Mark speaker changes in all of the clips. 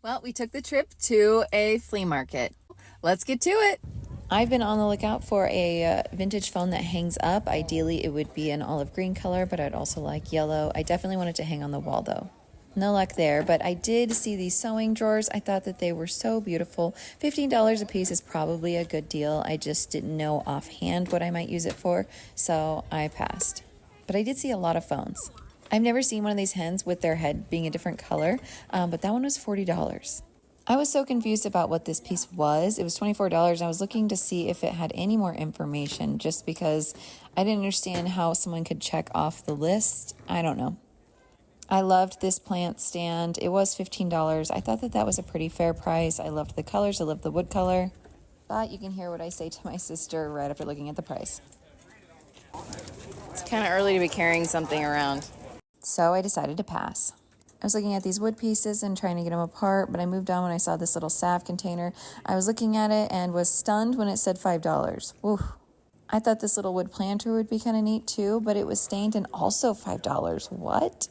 Speaker 1: Well, we took the trip to a flea market. Let's get to it. I've been on the lookout for a vintage phone that hangs up. Ideally, it would be an olive green color, but I'd also like yellow. I definitely want it to hang on the wall, though. No luck there, but I did see these sewing drawers. I thought that they were so beautiful. $15 a piece is probably a good deal. I just didn't know offhand what I might use it for, so I passed. But I did see a lot of phones. I've never seen one of these hens with their head being a different color, but that one was $40. I was so confused about what this piece was. It was $24. I was looking to see if it had any more information just because I didn't understand how someone could check off the list. I don't know. I loved this plant stand. It was $15. I thought that that was a pretty fair price. I loved the colors. I loved the wood color. But you can hear what I say to my sister right after looking at the price. It's kind of early to be carrying something around. So I decided to pass. I was looking at these wood pieces and trying to get them apart, but I moved on when I saw this little salve container. I was looking at it and was stunned when it said $5. Ooh. I thought this little wood planter would be kind of neat too, but it was stained and also $5. What?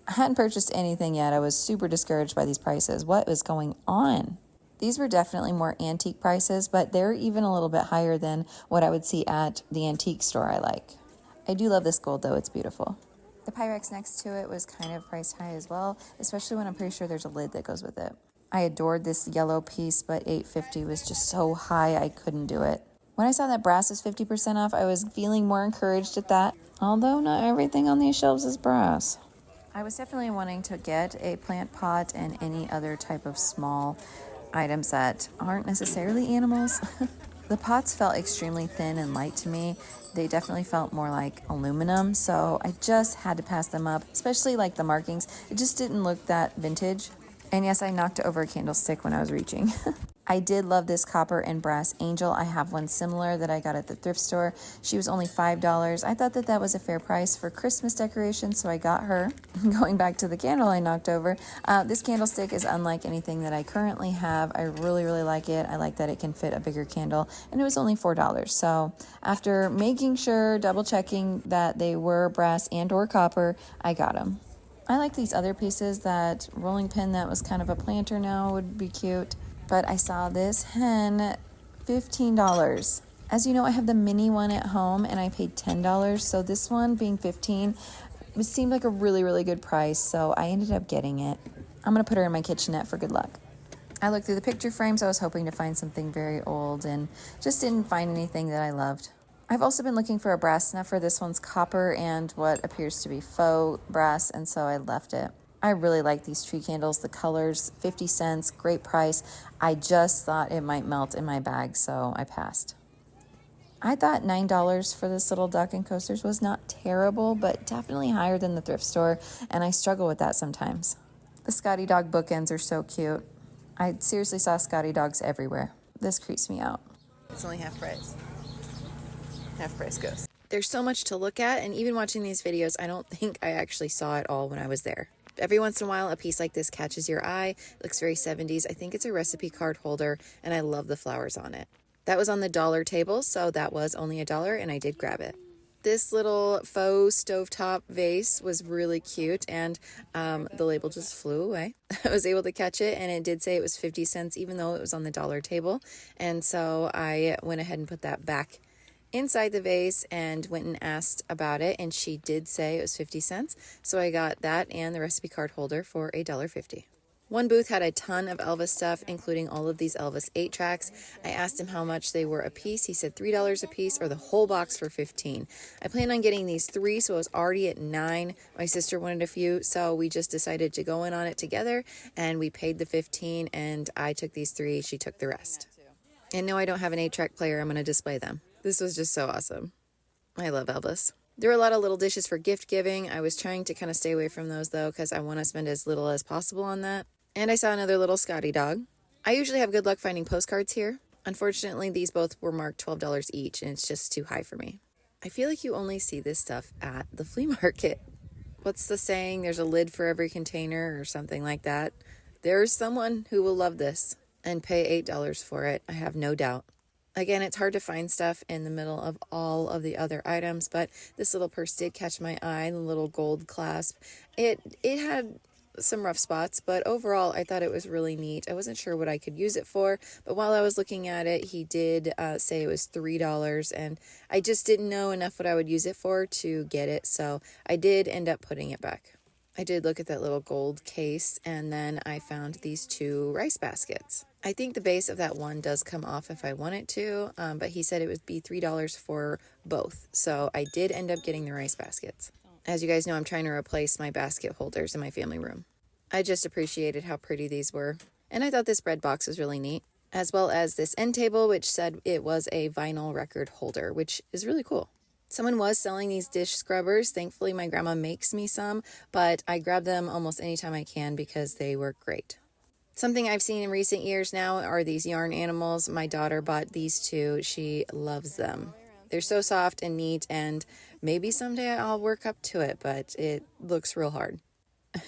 Speaker 1: I hadn't purchased anything yet. I was super discouraged by these prices. What was going on? These were definitely more antique prices, but they're even a little bit higher than what I would see at the antique store I like. I do love this gold though, it's beautiful. The Pyrex next to it was kind of priced high as well, especially when I'm pretty sure there's a lid that goes with it. I adored this yellow piece, but $8.50 was just so high I couldn't do it. When I saw that brass was 50% off, I was feeling more encouraged at that, although not everything on these shelves is brass. I was definitely wanting to get a plant pot and any other type of small items that aren't necessarily animals. The pots felt extremely thin and light to me. They definitely felt more like aluminum, so I just had to pass them up, especially like the markings. It just didn't look that vintage. And yes, I knocked over a candlestick when I was reaching. I did love this copper and brass angel. I have one similar that I got at the thrift store. She was only $5. I thought that that was a fair price for Christmas decorations, so I got her. Going back to the candle I knocked over, this candlestick is unlike anything that I currently have. I really, really like it. I like that it can fit a bigger candle, and it was only $4. So after making sure, double checking that they were brass and or copper, I got them. I like these other pieces. That rolling pin that was kind of a planter now would be cute. But I saw this hen, $15. As you know, I have the mini one at home and I paid $10. So this one being $15, it seemed like a really, really good price. So I ended up getting it. I'm going to put her in my kitchenette for good luck. I looked through the picture frames. I was hoping to find something very old and just didn't find anything that I loved. I've also been looking for a brass snuffer. This one's copper and what appears to be faux brass, and so I left it. I really like these tree candles. The colors, 50 cents, great price. I just thought it might melt in my bag, so I passed. I thought $9 for this little duck and coasters was not terrible, but definitely higher than the thrift store, and I struggle with that sometimes. The Scotty dog bookends are so cute. I seriously saw Scotty dogs everywhere. This creeps me out. It's only half price. Half price goes. There's so much to look at, and even watching these videos, I don't think I actually saw it all when I was there. Every once in a while, a piece like this catches your eye. It looks very 70s. I think it's a recipe card holder, and I love the flowers on it. That was on the dollar table, so that was only $1, and I did grab it. This little faux stovetop vase was really cute, and the label just flew away. I was able to catch it, and it did say it was 50 cents, even though it was on the dollar table. And so I went ahead and put that back inside the vase and went and asked about it, and she did say it was 50 cents. So I got that and the recipe card holder for $1.50. One booth had a ton of Elvis stuff, including all of these Elvis 8-tracks. I asked him how much they were a piece. He said $3 a piece, or the whole box for $15. I planned on getting these 3, so I was already at 9. My sister wanted a few, so we just decided to go in on it together, and we paid the $15, and I took these 3. She took the rest. And no, I don't have an 8-track player. I'm going to display them. This was just so awesome. I love Elvis. There were a lot of little dishes for gift giving. I was trying to kind of stay away from those though, because I want to spend as little as possible on that. And I saw another little Scotty dog. I usually have good luck finding postcards here. Unfortunately, these both were marked $12 each, and it's just too high for me. I feel like you only see this stuff at the flea market. What's the saying? There's a lid for every container or something like that. There's someone who will love this and pay $8 for it. I have no doubt. Again, it's hard to find stuff in the middle of all of the other items, but this little purse did catch my eye, the little gold clasp. It had some rough spots, but overall I thought it was really neat. I wasn't sure what I could use it for, but while I was looking at it, he did say it was $3, and I just didn't know enough what I would use it for to get it, so I did end up putting it back. I did look at that little gold case, and then I found these 2 rice baskets. I think the base of that one does come off if I want it to, but he said it would be $3 for both, so I did end up getting the rice baskets. As you guys know, I'm trying to replace my basket holders in my family room. I just appreciated how pretty these were, and I thought this bread box was really neat, as well as this end table, which said it was a vinyl record holder, which is really cool. Someone was selling these dish scrubbers. Thankfully, my grandma makes me some, but I grab them almost anytime I can because they work great. Something I've seen in recent years now are these yarn animals. My daughter bought these 2. She loves them. They're so soft and neat, and maybe someday I'll work up to it, but it looks real hard.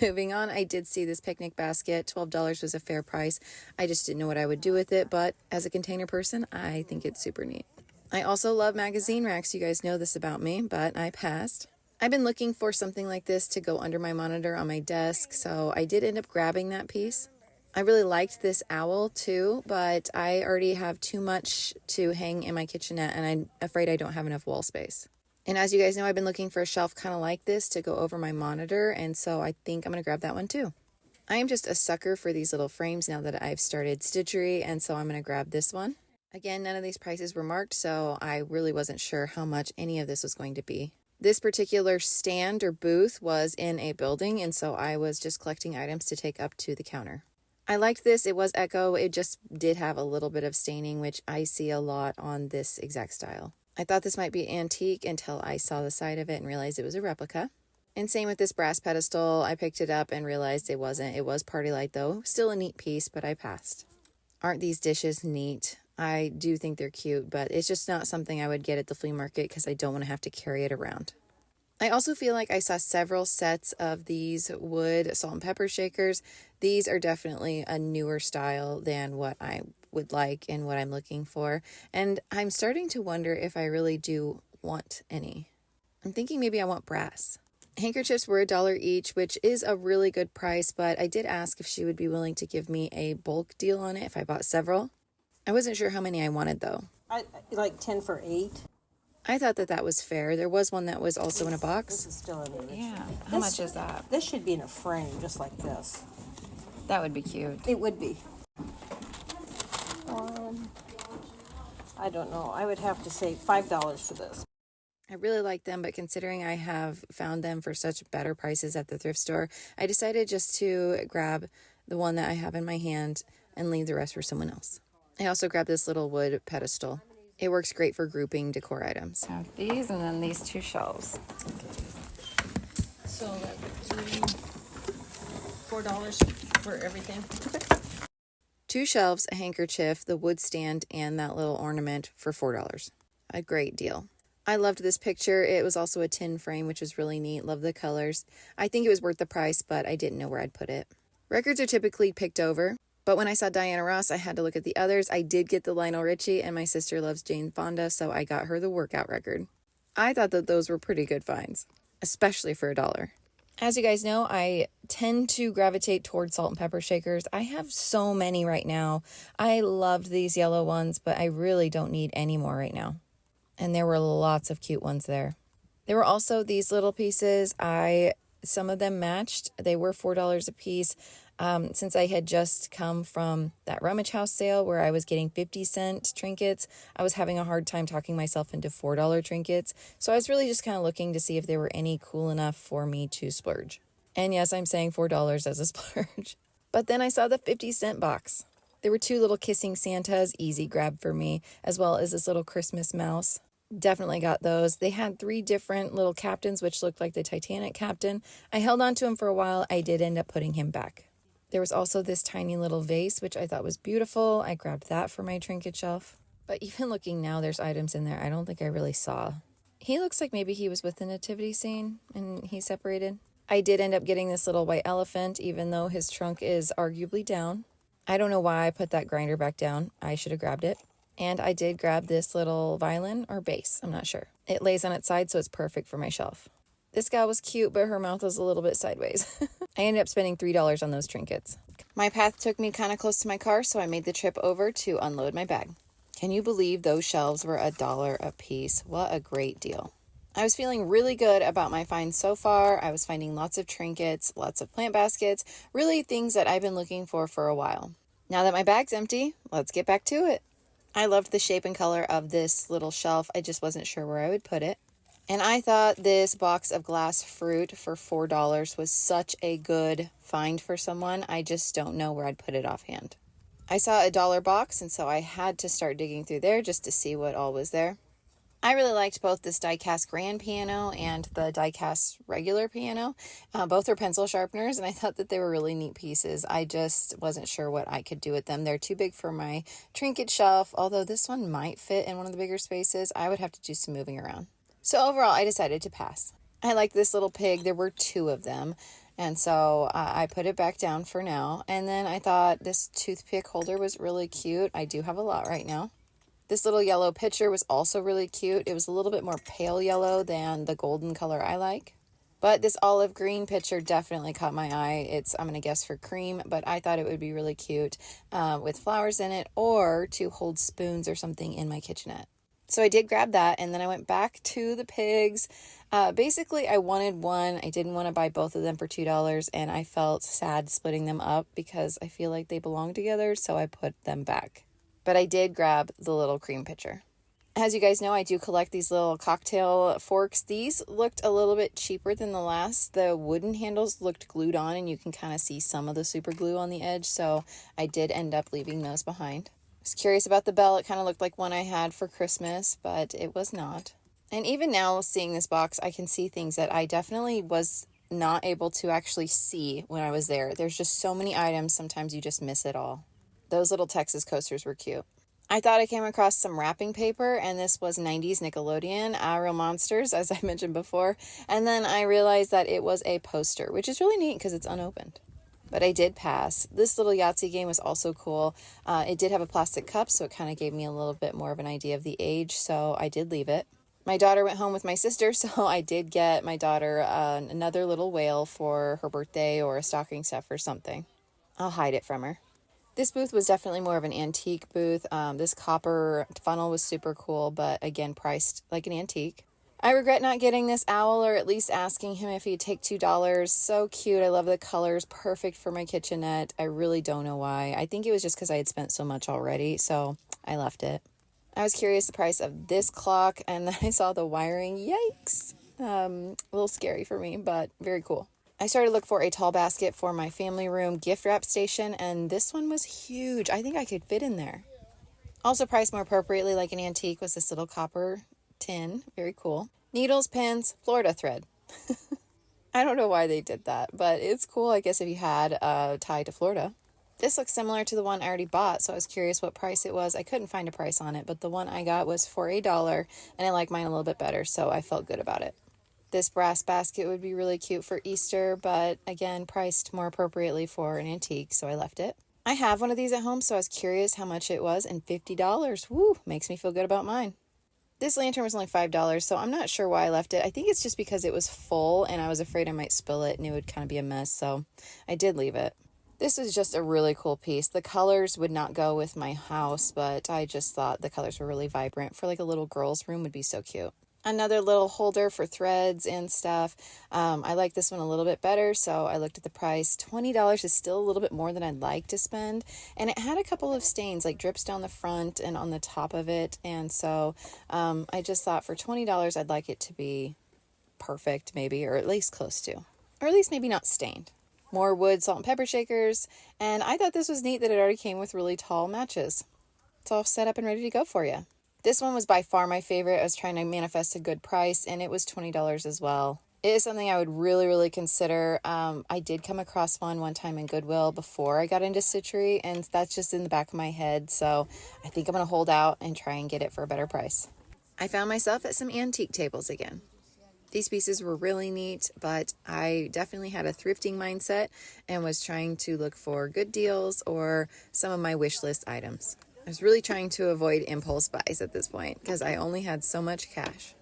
Speaker 1: Moving on, I did see this picnic basket. $12 was a fair price. I just didn't know what I would do with it, but as a container person, I think it's super neat. I also love magazine racks. You guys know this about me, but I passed. I've been looking for something like this to go under my monitor on my desk, so I did end up grabbing that piece. I really liked this owl too, but I already have too much to hang in my kitchenette, and I'm afraid I don't have enough wall space. And as you guys know, I've been looking for a shelf kind of like this to go over my monitor, and so I think I'm going to grab that one too. I am just a sucker for these little frames now that I've started stitchery, and so I'm going to grab this one. Again, none of these prices were marked, so I really wasn't sure how much any of this was going to be. This particular stand or booth was in a building, and so I was just collecting items to take up to the counter. I liked this. It was Echo. It just did have a little bit of staining, which I see a lot on this exact style. I thought this might be antique until I saw the side of it and realized it was a replica. And same with this brass pedestal. I picked it up and realized it wasn't. It was Party Light though. Still a neat piece, but I passed. Aren't these dishes neat? I do think they're cute, but it's just not something I would get at the flea market because I don't want to have to carry it around. I also feel like I saw several sets of these wood salt and pepper shakers. These are definitely a newer style than what I would like and what I'm looking for. And I'm starting to wonder if I really do want any. I'm thinking maybe I want brass. Handkerchiefs were $1 each, which is a really good price, but I did ask if she would be willing to give me a bulk deal on it if I bought several. I wasn't sure how many I wanted, though.
Speaker 2: I like 10 for 8.
Speaker 1: I thought that was fair. There was one that was also in a box.
Speaker 2: This is still in the original.
Speaker 1: Yeah. How much is that?
Speaker 2: This should be in a frame, just like this.
Speaker 1: That would be cute.
Speaker 2: It would be. I don't know. I would have to say $5 for this.
Speaker 1: I really like them, but considering I have found them for such better prices at the thrift store, I decided just to grab the one that I have in my hand and leave the rest for someone else. I also grabbed this little wood pedestal. It works great for grouping decor items. I have these and then these 2 shelves.
Speaker 2: So that would be $4 for everything.
Speaker 1: 2 shelves, a handkerchief, the wood stand, and that little ornament for $4. A great deal. I loved this picture. It was also a tin frame, which was really neat. Love the colors. I think it was worth the price, but I didn't know where I'd put it. Records are typically picked over, but when I saw Diana Ross, I had to look at the others. I did get the Lionel Richie, and my sister loves Jane Fonda, so I got her the workout record. I thought that those were pretty good finds, especially for $1. As you guys know, I tend to gravitate towards salt and pepper shakers. I have so many right now. I loved these yellow ones, but I really don't need any more right now. And there were lots of cute ones there. There were also these little pieces. Some of them matched. They were $4 a piece. Since I had just come from that rummage house sale where I was getting 50-cent trinkets, I was having a hard time talking myself into $4 trinkets. So I was really just kind of looking to see if there were any cool enough for me to splurge. And yes, I'm saying $4 as a splurge. But then I saw the 50-cent box. There were 2 little kissing Santas, easy grab for me, as well as this little Christmas mouse. Definitely got those. They had 3 different little captains, which looked like the Titanic captain. I held on to him for a while. I did end up putting him back. There was also this tiny little vase, which I thought was beautiful. I grabbed that for my trinket shelf. But even looking now, there's items in there I don't think I really saw. He looks like maybe he was with the nativity scene and he separated. I did end up getting this little white elephant, even though his trunk is arguably down. I don't know why I put that grinder back down. I should have grabbed it. And I did grab this little violin or bass. I'm not sure. It lays on its side, so it's perfect for my shelf. This gal was cute, but her mouth was a little bit sideways. I ended up spending $3 on those trinkets. My path took me kind of close to my car, so I made the trip over to unload my bag. Can you believe those shelves were $1 a piece? What a great deal. I was feeling really good about my finds so far. I was finding lots of trinkets, lots of plant baskets, really things that I've been looking for a while. Now that my bag's empty, let's get back to it. I loved the shape and color of this little shelf. I just wasn't sure where I would put it. And I thought this box of glass fruit for $4 was such a good find for someone. I just don't know where I'd put it offhand. I saw a $1 box, and so I had to start digging through there just to see what all was there. I really liked both this die-cast grand piano and the die-cast regular piano. Both are pencil sharpeners, and I thought that they were really neat pieces. I just wasn't sure what I could do with them. They're too big for my trinket shelf, although this one might fit in one of the bigger spaces. I would have to do some moving around. So overall, I decided to pass. I like this little pig. There were 2 of them. And so I put it back down for now. And then I thought this toothpick holder was really cute. I do have a lot right now. This little yellow pitcher was also really cute. It was a little bit more pale yellow than the golden color I like. But this olive green pitcher definitely caught my eye. I'm going to guess for cream, but I thought it would be really cute with flowers in it, or to hold spoons or something in my kitchenette. So I did grab that, and then I went back to the pigs. Basically, I wanted one. I didn't want to buy both of them for $2, and I felt sad splitting them up because I feel like they belong together, so I put them back. But I did grab the little cream pitcher. As you guys know, I do collect these little cocktail forks. These looked a little bit cheaper than the last. The wooden handles looked glued on, and you can kind of see some of the super glue on the edge, so I did end up leaving those behind. I was curious about the bell. It kind of looked like one I had for Christmas, but it was not. And even now, seeing this box, I can see things that I definitely was not able to actually see when I was there. There's just so many items, sometimes you just miss it all. Those little Texas coasters were cute. I thought I came across some wrapping paper, and this was 90s Nickelodeon, Real Monsters, as I mentioned before. And then I realized that it was a poster, which is really neat because it's unopened. But I did pass. This little Yahtzee game was also cool. It did have a plastic cup, so it kind of gave me a little bit more of an idea of the age, so I did leave it. My daughter went home with my sister, so I did get my daughter another little whale for her birthday or a stocking stuff or something. I'll hide it from her. This booth was definitely more of an antique booth. This copper funnel was super cool, but again, priced like an antique. I regret not getting this owl, or at least asking him if he'd take $2. So cute. I love the colors. Perfect for my kitchenette. I really don't know why. I think it was just because I had spent so much already, so I left it. I was curious the price of this clock, and then I saw the wiring. Yikes. A little scary for me, but very cool. I started to look for a tall basket for my family room gift wrap station, and this one was huge. I think I could fit in there. Also priced more appropriately like an antique was this little copper tin. Very cool. Needles, pins, Florida thread. I don't know why they did that, but it's cool, I guess, if you had a tie to Florida. This looks similar to the one I already bought, so I was curious what price it was. I couldn't find a price on it, but the one I got was for $1, and I like mine a little bit better, so I felt good about it. This brass basket would be really cute for Easter, but again, priced more appropriately for an antique, so I left it. I have one of these at home, so I was curious how much it was, and $50. Woo, makes me feel good about mine. This lantern was only $5, so I'm not sure why I left it. I think it's just because it was full, and I was afraid I might spill it, and it would kind of be a mess, so I did leave it. This was just a really cool piece. The colors would not go with my house, but I just thought the colors were really vibrant. For like a little girl's room would be so cute. Another little holder for threads and stuff. I like this one a little bit better, so I looked at the price. $20 is still a little bit more than I'd like to spend, and it had a couple of stains, like drips down the front and on the top of it, and so I just thought for $20 I'd like it to be perfect, maybe, or at least close to, or at least maybe not stained. More wood, salt, and pepper shakers, and I thought this was neat that it already came with really tall matches. It's all set up and ready to go for you. This one was by far my favorite. I was trying to manifest a good price, and it was $20 as well. It is something I would really, really consider. I did come across one time in Goodwill before I got into stitchery, and that's just in the back of my head, so I think I'm going to hold out and try and get it for a better price. I found myself at some antique tables again. These pieces were really neat, but I definitely had a thrifting mindset and was trying to look for good deals or some of my wish list items. I was really trying to avoid impulse buys at this point because I only had so much cash.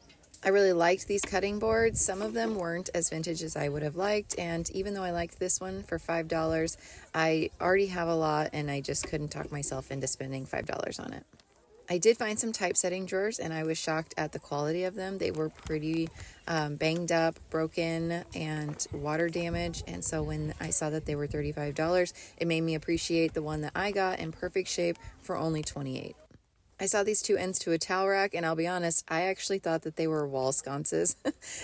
Speaker 1: I really liked these cutting boards. Some of them weren't as vintage as I would have liked, and even though I liked this one for $5, I already have a lot and I just couldn't talk myself into spending $5 on it. I did find some typesetting drawers and I was shocked at the quality of them. They were pretty banged up, broken, and water damage. And so when I saw that they were $35, it made me appreciate the one that I got in perfect shape for only $28. I saw these two ends to a towel rack, and I'll be honest, I actually thought that they were wall sconces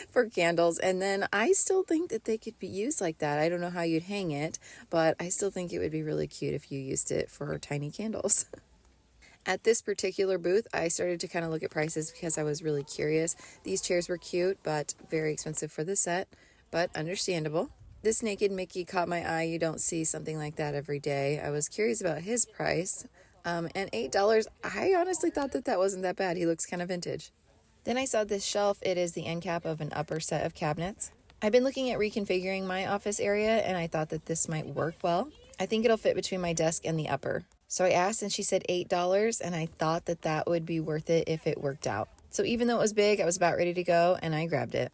Speaker 1: for candles. And then I still think that they could be used like that. I don't know how you'd hang it, but I still think it would be really cute if you used it for tiny candles. At this particular booth, I started to kind of look at prices because I was really curious. These chairs were cute, but very expensive for the set, but understandable. This naked Mickey caught my eye. You don't see something like that every day. I was curious about his price. And $8, I honestly thought that wasn't that bad. He looks kind of vintage. Then I saw this shelf. It is the end cap of an upper set of cabinets. I've been looking at reconfiguring my office area, and I thought that this might work well. I think it'll fit between my desk and the upper. So I asked, and she said $8, and I thought that would be worth it if it worked out. So even though it was big, I was about ready to go, and I grabbed it.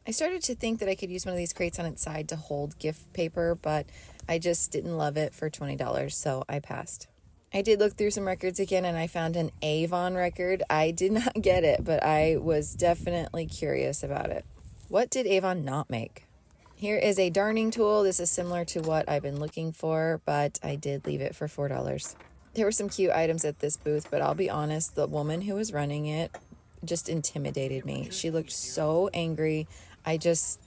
Speaker 1: I started to think that I could use one of these crates on its side to hold gift paper, but I just didn't love it for $20, so I passed. I did look through some records again, and I found an Avon record. I did not get it, but I was definitely curious about it. What did Avon not make? Here is a darning tool. This is similar to what I've been looking for, but I did leave it for $4. There were some cute items at this booth, but I'll be honest, the woman who was running it just intimidated me. She looked so angry. I just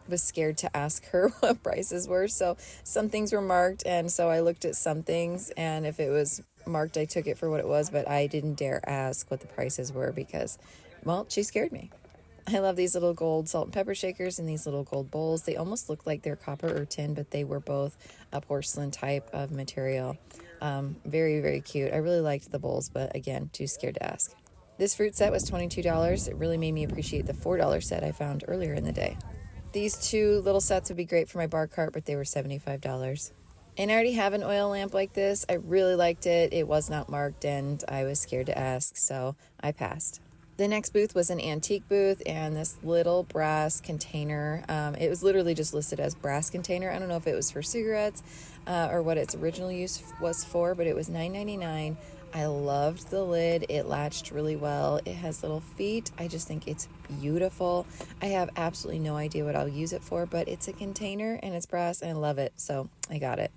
Speaker 1: was scared to ask her what prices were. So some things were marked, and so I looked at some things, and if it was marked, I took it for what it was, but I didn't dare ask what the prices were because, well, she scared me. I love these little gold salt and pepper shakers and these little gold bowls. They almost look like they're copper or tin, but they were both a porcelain type of material. Very, very cute. I really liked the bowls, but again, too scared to ask. This fruit set was $22. It really made me appreciate the $4 set I found earlier in the day. These two little sets would be great for my bar cart, but they were $75. And I already have an oil lamp like this. I really liked it. It was not marked, and I was scared to ask, so I passed. The next booth was an antique booth, and this little brass container, it was literally just listed as brass container. I don't know if it was for cigarettes or what its original use was for, but it was $9.99. I loved the lid. It latched really well. It has little feet. I just think it's beautiful. I have absolutely no idea what I'll use it for, but it's a container and it's brass and I love it, so I got it.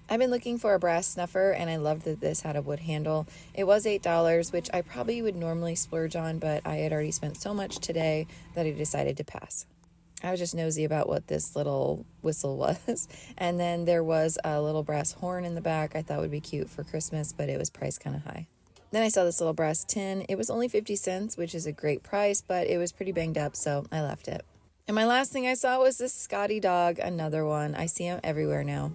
Speaker 1: I've been looking for a brass snuffer, and I loved that this had a wood handle. It was $8, which I probably would normally splurge on, but I had already spent so much today that I decided to pass. I was just nosy about what this little whistle was. And then there was a little brass horn in the back I thought would be cute for Christmas, but it was priced kind of high. Then I saw this little brass tin. It was only 50 cents, which is a great price, but it was pretty banged up, so I left it. And my last thing I saw was this Scotty dog, another one. I see him everywhere now.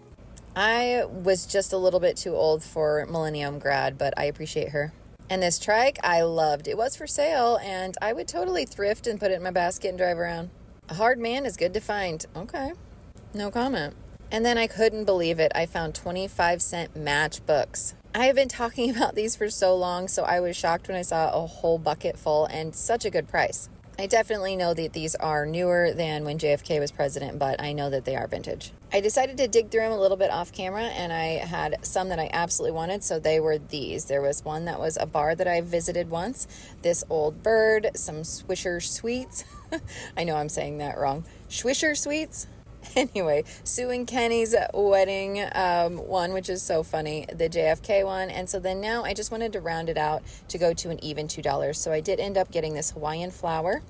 Speaker 1: I was just a little bit too old for Millennium grad, but I appreciate her. And this trike I loved. It was for sale, and I would totally thrift and put it in my basket and drive around. A hard man is good to find. Okay, no comment. And then I couldn't believe it. I found 25-cent matchbooks. I have been talking about these for so long, so I was shocked when I saw a whole bucket full and such a good price. I definitely know that these are newer than when JFK was president, but I know that they are vintage. I decided to dig through them a little bit off camera, and I had some that I absolutely wanted, so they were these. There was one that was a bar that I visited once, this old bird, some Swisher Sweets. I know I'm saying that wrong. Swisher Sweets? Anyway, Sue and Kenny's wedding one, which is so funny, the JFK one. And so then now I just wanted to round it out to go to an even $2. So I did end up getting this Hawaiian flower,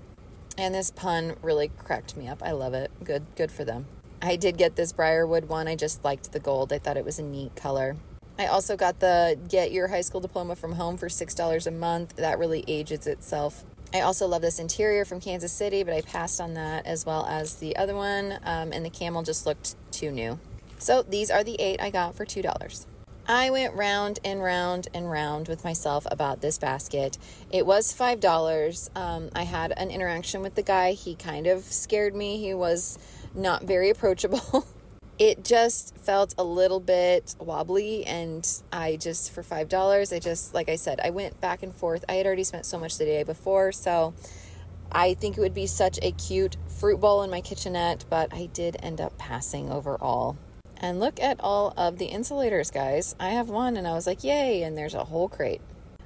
Speaker 1: and this pun really cracked me up. I love it. Good for them. I did get this Briarwood one. I just liked the gold. I thought it was a neat color. I also got the Get Your High School Diploma from Home for $6 a month. That really ages itself. I also love this interior from Kansas City, but I passed on that, as well as the other one, and the camel just looked too new. So these are the 8 I got for $2. I went round and round and round with myself about this basket. It was $5. I had an interaction with the guy. He kind of scared me. He was not very approachable. It just felt a little bit wobbly, and I just, for $5, like I said, I went back and forth. I had already spent so much the day before, so I think it would be such a cute fruit bowl in my kitchenette, but I did end up passing overall. And look at all of the insulators, guys. I have one and I was like, yay, and there's a whole crate.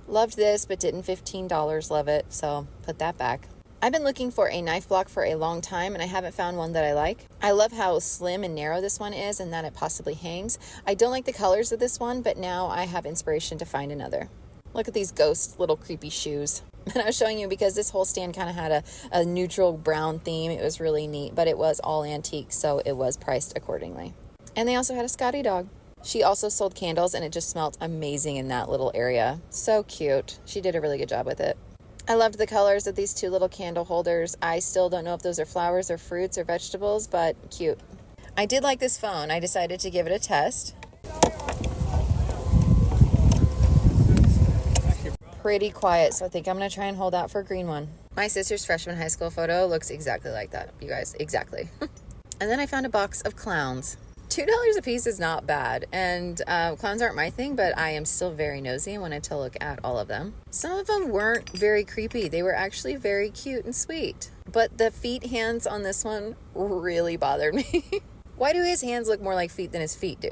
Speaker 1: Loved this, but didn't $15 love it, so put that back. I've been looking for a knife block for a long time and I haven't found one that I like. I love how slim and narrow this one is and that it possibly hangs. I don't like the colors of this one, but now I have inspiration to find another. Look at these ghost little creepy shoes. And I was showing you because this whole stand kind of had a neutral brown theme. It was really neat, but it was all antique, so it was priced accordingly. And they also had a Scotty dog. She also sold candles and it just smelled amazing in that little area. So cute. She did a really good job with it. I loved the colors of these two little candle holders. I still don't know if those are flowers or fruits or vegetables, but cute. I did like this phone. I decided to give it a test. Pretty quiet, so I think I'm going to try and hold out for a green one. My sister's freshman high school photo looks exactly like that, you guys. Exactly. And then I found a box of clowns. $2 a piece is not bad, and clowns aren't my thing, but I am still very nosy and wanted to look at all of them. Some of them weren't very creepy. They were actually very cute and sweet, but the feet hands on this one really bothered me. Why do his hands look more like feet than his feet do?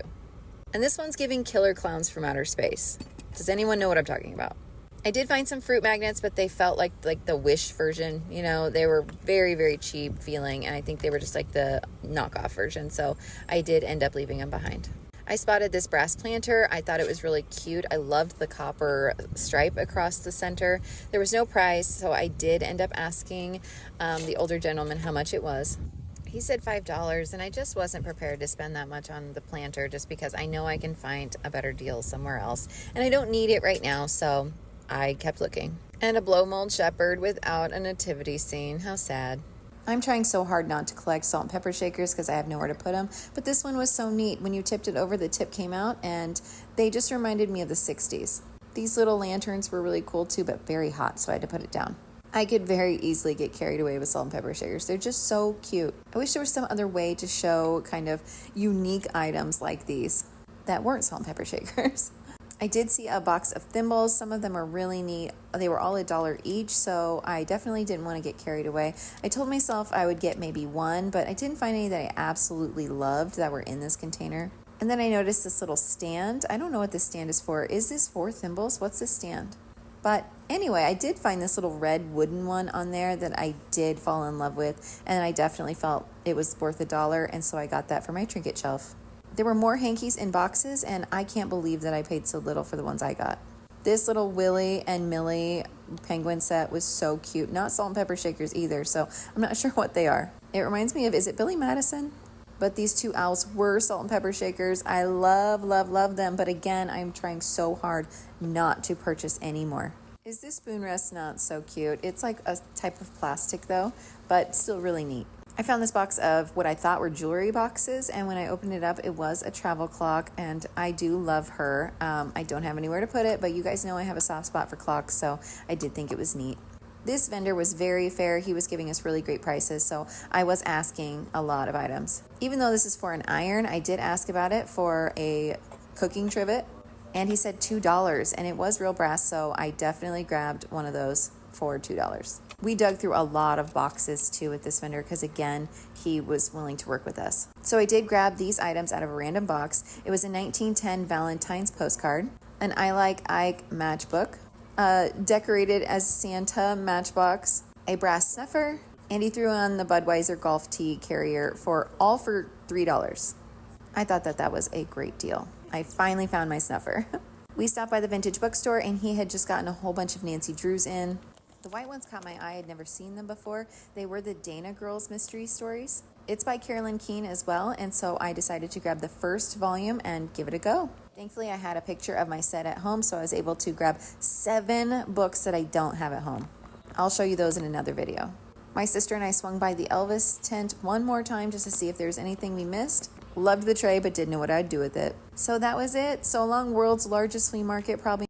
Speaker 1: And this one's giving killer clowns from outer space. Does anyone know what I'm talking about? I did find some fruit magnets, but they felt like the Wish version. You know, they were very, very cheap feeling, and I think they were just like the knockoff version, so I did end up leaving them behind. I spotted this brass planter. I thought it was really cute. I loved the copper stripe across the center. There was no price, so I did end up asking the older gentleman how much it was. He said $5, and I just wasn't prepared to spend that much on the planter just because I know I can find a better deal somewhere else, and I don't need it right now, so I kept looking. And a blow mold shepherd without a nativity scene. How sad. I'm trying so hard not to collect salt and pepper shakers because I have nowhere to put them. But this one was so neat. When you tipped it over, the tip came out and they just reminded me of the 60s. These little lanterns were really cool too, but very hot, so I had to put it down. I could very easily get carried away with salt and pepper shakers. They're just so cute. I wish there was some other way to show kind of unique items like these that weren't salt and pepper shakers. I did see a box of thimbles. Some of them are really neat. They were all $1 each, so I definitely didn't want to get carried away. I told myself I would get maybe one, but I didn't find any that I absolutely loved that were in this container. And then I noticed this little stand. I don't know what this stand is for. Is this for thimbles? What's this stand? But anyway, I did find this little red wooden one on there that I did fall in love with, and I definitely felt it was worth $1, and so I got that for my trinket shelf. There were more hankies in boxes, and I can't believe that I paid so little for the ones I got. This little Willie and Millie penguin set was so cute. Not salt and pepper shakers either, so I'm not sure what they are. It reminds me of, is it Billy Madison? But these two owls were salt and pepper shakers. I love, love, love them, but again, I'm trying so hard not to purchase any more. Is this spoon rest not so cute? It's like a type of plastic though, but still really neat. I found this box of what I thought were jewelry boxes, and when I opened it up, it was a travel clock, and I do love her. I don't have anywhere to put it, but you guys know I have a soft spot for clocks, so I did think it was neat. This vendor was very fair. He was giving us really great prices, so I was asking a lot of items. Even though this is for an iron, I did ask about it for a cooking trivet, and he said $2, and it was real brass, so I definitely grabbed one of those for $2. We dug through a lot of boxes too with this vendor because again, he was willing to work with us. So I did grab these items out of a random box. It was a 1910 Valentine's postcard, an I Like Ike matchbook, decorated as Santa matchbox, a brass snuffer, and he threw on the Budweiser golf tee carrier for $3. I thought that was a great deal. I finally found my snuffer. We stopped by the vintage bookstore and he had just gotten a whole bunch of Nancy Drews in. The white ones caught my eye. I'd never seen them before. They were the Dana Girls Mystery Stories. It's by Carolyn Keene as well, and so I decided to grab the first volume and give it a go. Thankfully, I had a picture of my set at home, so I was able to grab 7 books that I don't have at home. I'll show you those in another video. My sister and I swung by the Elvis tent one more time just to see if there's anything we missed. Loved the tray, but didn't know what I'd do with it. So that was it. So long, world's largest flea market, probably